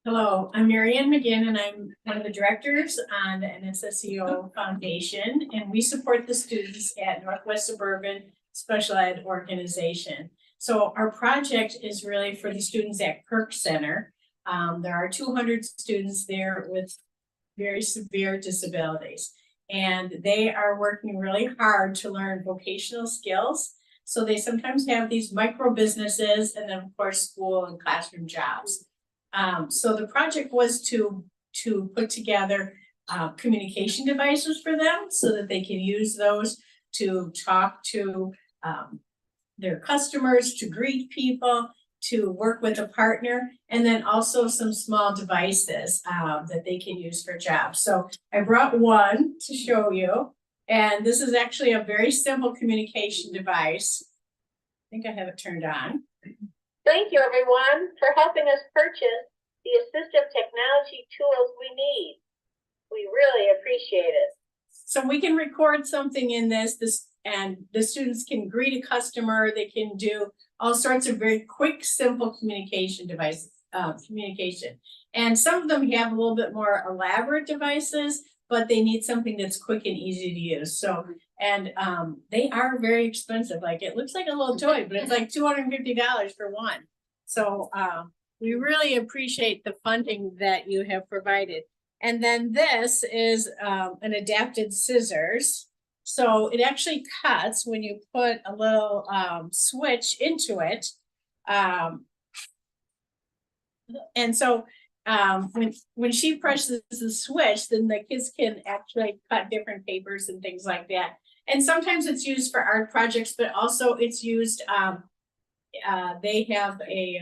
Hello, I'm Marianne McGinn and I'm one of the directors on the NSSEO Foundation, and we support the students at Northwest Suburban Special Ed Organization. So our project is really for the students at Kirk Center. There are 200 students there with very severe disabilities, and they are working really hard to learn vocational skills. So they sometimes have these micro businesses and then of course school and classroom jobs. So the project was to put together communication devices for them so that they can use those to talk to their customers, to greet people, to work with a partner, and then also some small devices that they can use for jobs. So I brought one to show you, and this is actually a very simple communication device. I think I have it turned on. Thank you, everyone, for helping us purchase the assistive technology tools we need. We really appreciate it. So we can record something in this, and the students can greet a customer. They can do all sorts of very quick, simple communication devices, And some of them have a little bit more elaborate devices, but they need something that's quick and easy to use. So, and they are very expensive. Like it looks like a little toy, but it's like $250 for one. So we really appreciate the funding that you have provided. And then this is an adapted scissors. So it actually cuts when you put a little switch into it. And so when she presses the switch, then the kids can actually cut different papers and things like that. And sometimes it's used for art projects, but also it's used, they have a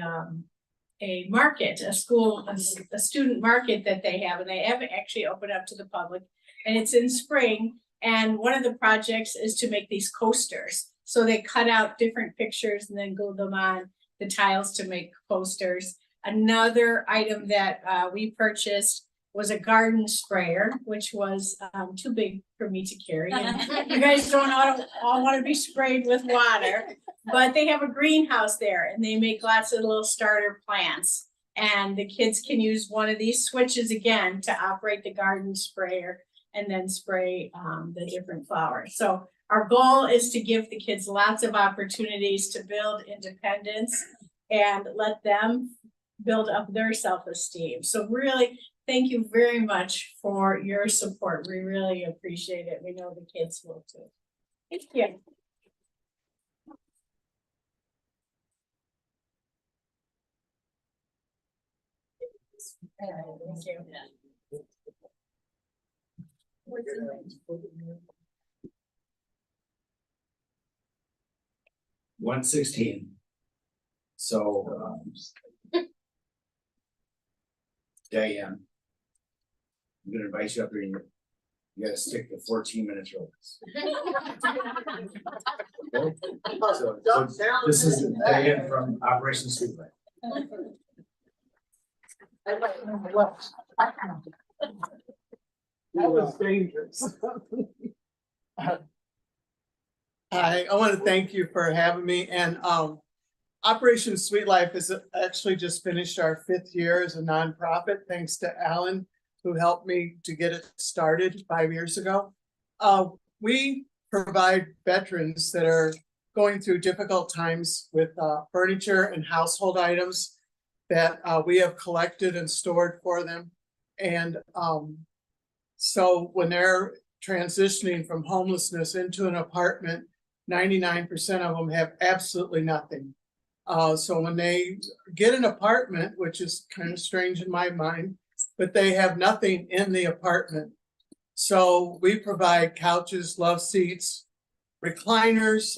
market, a student market that they have, and they haven't actually opened up to the public, and it's in spring. And one of the projects is to make these coasters. So they cut out different pictures and then glue them on the tiles to make posters. Another item that we purchased was a garden sprayer, which was too big for me to carry. And you guys don't all want to be sprayed with water, but they have a greenhouse there and they make lots of little starter plants. And the kids can use one of these switches again to operate the garden sprayer and then spray the different flowers. So our goal is to give the kids lots of opportunities to build independence and let them build up their self-esteem. So really, thank you very much for your support. We really appreciate it. We know the kids will too. Thank you. Thank you. 116. So Diane, I'm gonna invite you up here. You gotta stick to 14 minutes rules. So this is Diane from Operations Streetlight. That was dangerous. Hi, I want to thank you for having me, and Operation Sweet Life has actually just finished our 5th year as a nonprofit, thanks to Alan, who helped me to get it started 5 years ago. We provide veterans that are going through difficult times with furniture and household items that we have collected and stored for them. And so when they're transitioning from homelessness into an apartment, 99% of them have absolutely nothing. So when they get an apartment, which is kind of strange in my mind, but they have nothing in the apartment. So we provide couches, love seats, recliners,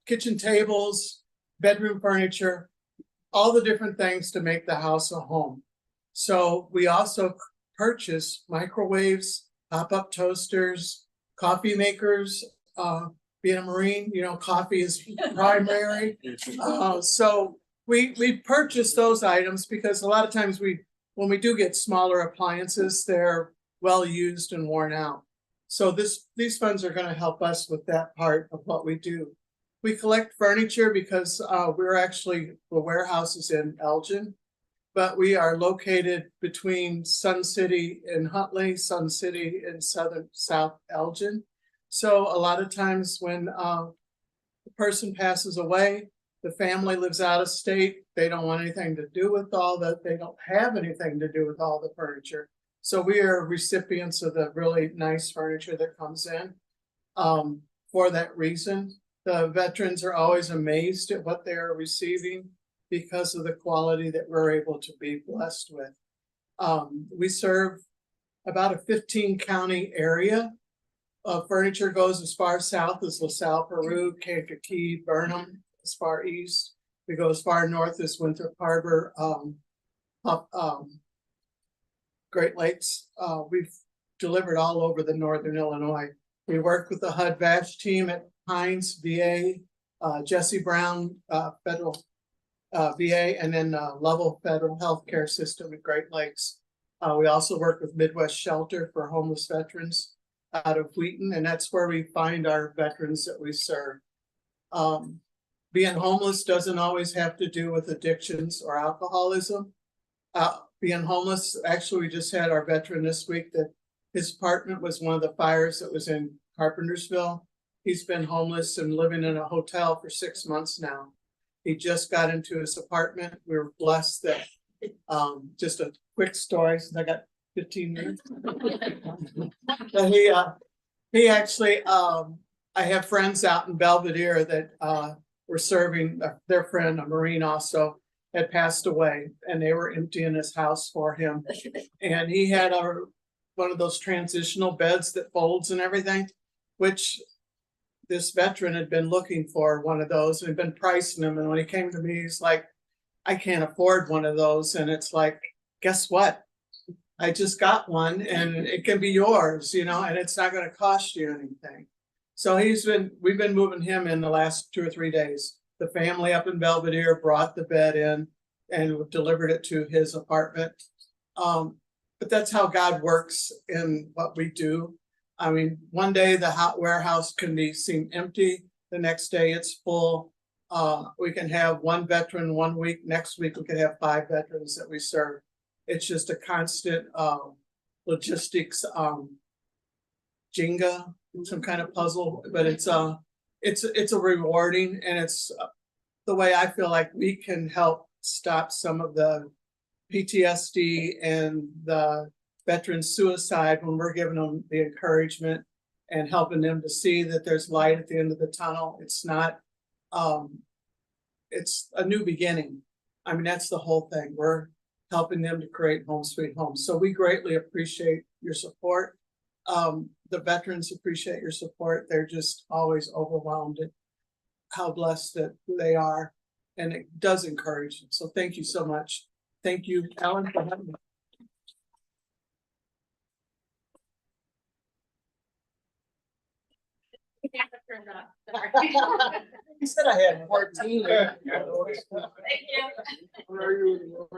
kitchen tables, bedroom furniture, all the different things to make the house a home. So we also purchase microwaves, pop-up toasters, coffee makers. Being a Marine, you know, coffee is primary. So we purchase those items because a lot of times when we do get smaller appliances, they're well used and worn out. So these funds are going to help us with that part of what we do. We collect furniture because we're actually, the warehouse is in Elgin, but we are located between Sun City and Huntley, Sun City and South Elgin. So a lot of times when the person passes away, the family lives out of state, they don't want anything to do with all that, they don't have anything to do with all the furniture. So we are recipients of the really nice furniture that comes in. For that reason, the veterans are always amazed at what they are receiving because of the quality that we're able to be blessed with. We serve about a 15-county area. Furniture goes as far south as LaSalle, Peru, Kankakee, Burnham, as far east. We go as far north as Winthrop Harbor, Great Lakes. We've delivered all over the northern Illinois. We work with the HUD VASH team at Hines, VA, Jesse Brown, Federal VA, and then Lovell Federal Healthcare System at Great Lakes. We also work with Midwest Shelter for homeless veterans out of Wheaton, and that's where we find our veterans that we serve. Being homeless doesn't always have to do with addictions or alcoholism. Being homeless, actually, we just had our veteran this week that his apartment was one of the fires that was in Carpentersville. He's been homeless and living in a hotel for 6 months now. He just got into his apartment. We were blessed that, just a quick story, since I got 15 minutes. He actually, I have friends out in Belvedere that were serving, their friend, a Marine also, had passed away, and they were emptying his house for him. And he had one of those transitional beds that folds and everything, which this veteran had been looking for one of those and had been pricing them. And when he came to me, he's like, I can't afford one of those. And it's like, guess what? I just got one and it can be yours, you know, and it's not going to cost you anything. So we've been moving him in the last 2 or 3 days. The family up in Belvedere brought the bed in and delivered it to his apartment. But that's how God works in what we do. I mean, one day the warehouse can seem empty. The next day it's full. We can have one veteran 1 week. Next week we could have 5 veterans that we serve. It's just a constant logistics Jenga, some kind of puzzle, but it's a rewarding, and it's the way I feel like we can help stop some of the PTSD and the veteran suicide when we're giving them the encouragement and helping them to see that there's light at the end of the tunnel. It's not, it's a new beginning. I mean, that's the whole thing. We're helping them to create home sweet home. So we greatly appreciate your support. The veterans appreciate your support. They're just always overwhelmed at how blessed that they are, and it does encourage them. So thank you so much. Thank you, Alan, for having me. He said I had 14. Thank you. Where are you?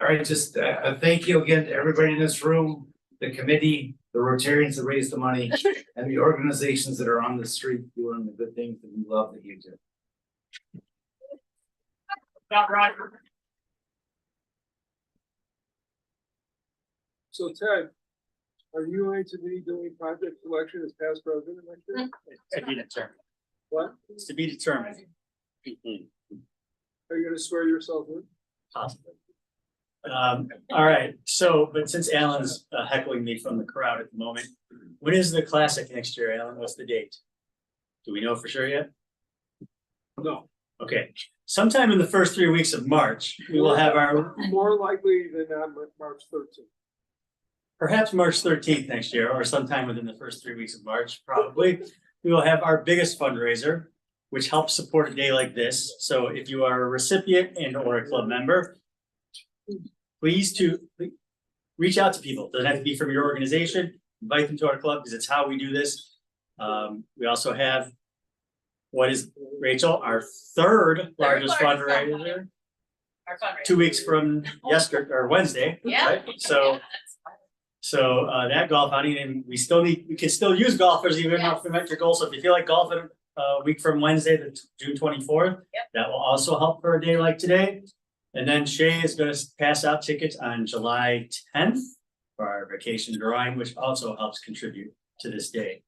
All right, just thank you again to everybody in this room, the committee, the Rotarians that raised the money, and the organizations that are on the street doing the good things that we love that you do. So Ted, are you going to be doing project selection as past president next year? To be determined. What? It's to be determined. Are you gonna swear yourself in? Possibly. All right, so, but since Alan's heckling me from the crowd at the moment, when is the classic next year, Alan? What's the date? Do we know for sure yet? No. Okay, sometime in the first 3 weeks of March, we will have our, More likely than not, March 13th. perhaps March 13th next year, or sometime within the first 3 weeks of March, probably. We will have our biggest fundraiser, which helps support a day like this. So if you are a recipient and or a club member, please to reach out to people. Doesn't have to be from your organization. Invite them to our club because it's how we do this. We also have, what is, Rachel, our third largest fundraiser, 2 weeks from yesterday or Wednesday. Yeah. Right? So that golf outing, and we can still use golfers even if we met your goal. So if you feel like golfing a week from Wednesday, the June 24th, that will also help for a day like today. And then Shay is going to pass out tickets on July 10th for our vacation drawing, which also helps contribute to this day.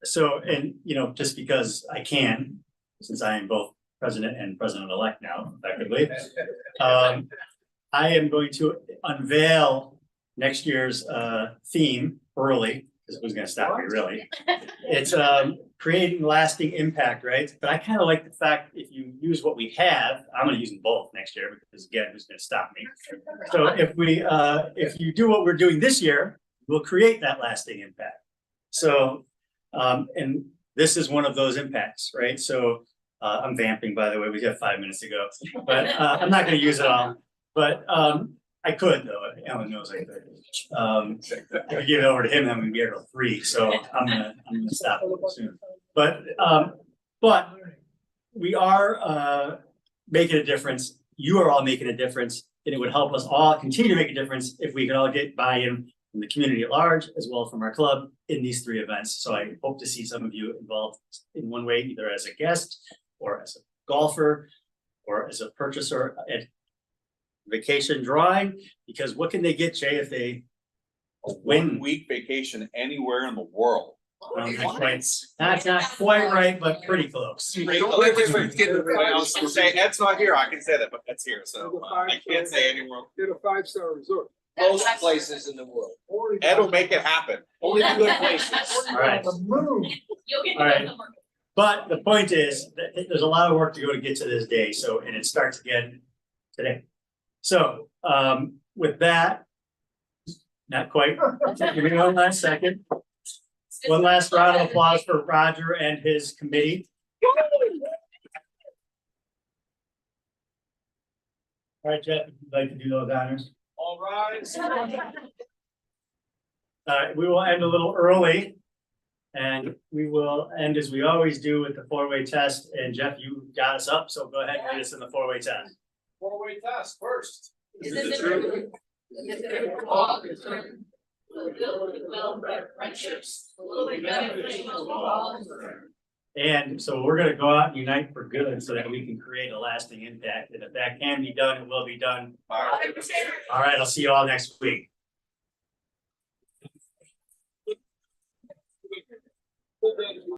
So, and you know, just because I can, since I am both president and president-elect now, effectively, I am going to unveil next year's theme early, because who's going to stop me, really? It's creating lasting impact, right? But I kind of like the fact if you use what we have, I'm going to use them both next year because again, who's going to stop me? So if you do what we're doing this year, we'll create that lasting impact. So, and this is one of those impacts, right? So I'm vamping, by the way. We have 5 minutes to go, but I'm not going to use it all. But I could though. Alan knows I could. If I give it over to him, then we'd be here till 3. So I'm gonna stop soon. But we are making a difference. You are all making a difference, and it would help us all continue to make a difference if we could all get buy-in from the community at large, as well from our club in these 3 events. So I hope to see some of you involved in one way, either as a guest or as a golfer or as a purchaser at vacation drawing, because what can they get, Jay, if they win? 1 week vacation anywhere in the world. That's not quite right, but pretty close. I was gonna say, Ed's not here, I can say that, but Ed's here, so I can't say anywhere. Get a 5-star resort. Most places in the world. Ed will make it happen. Only the good places. All right. You'll get All right. But the point is that there's a lot of work to go to get to this day. So, and it starts again today. So, with that, not quite. Give me one last second. One last round of applause for Roger and his committee. All right, Jeff, if you'd like to do those honors. All right. We will end a little early. And we will end as we always do with the 4-way test. And Jeff, you got us up, so go ahead and lead us in the 4-way test. 4-way test first. Is this the truth? Is it all concern? Will build and welfare friendships, will be beneficial to all. And so we're gonna go out and unite for good so that we can create a lasting impact. And if that can be done, it will be done. All right, I'll see you all next week.